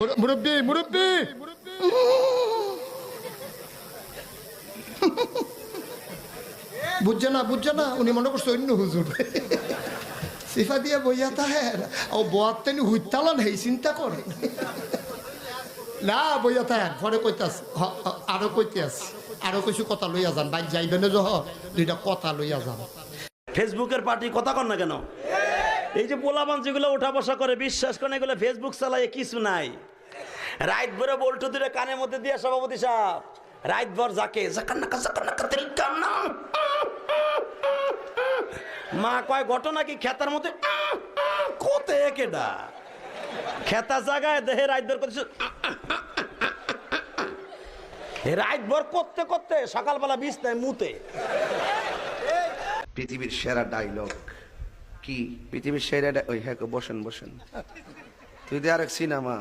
মুরব্বী মুরব্বী বুঝছে না উনি মনে করছে অন্য হুজুর সিফা দিয়ে বইয়া তাহের ও বোয়ার তেনি হুইতালান হেই চিন্তা করে না বইয়া তাহের পরে কইতাস আরো কইতে আস আরো কিছু কথা লইয়া যান বাইক যাইবেন যহ দুইটা কথা লইয়া যান। ফেসবুকের পার্টি কথা কন না কেন? এই যে পোলাপান যেগুলো উঠা বসা করে বিশ্বাস করেন এগুলো ফেসবুক চালায় কিছু নাই। রাত ভরে বল্টু দূরে কানের মধ্যে দিয়ে সভাপতি সাহেব রাত ভর যাকে মা কয় ঘটনা কি খেতার মধ্যে কোতে কেডা খেতা জায়গায় দেহে রাত ভর করছে রাত ভর করতে করতে সকালবেলা বিছনায় মুতে। পৃথিবীর সেরা ডায়লগ কি? পৃথিবীর সেরা ওই হ্যাঁ বসেন তুই দে আরেক সিনেমা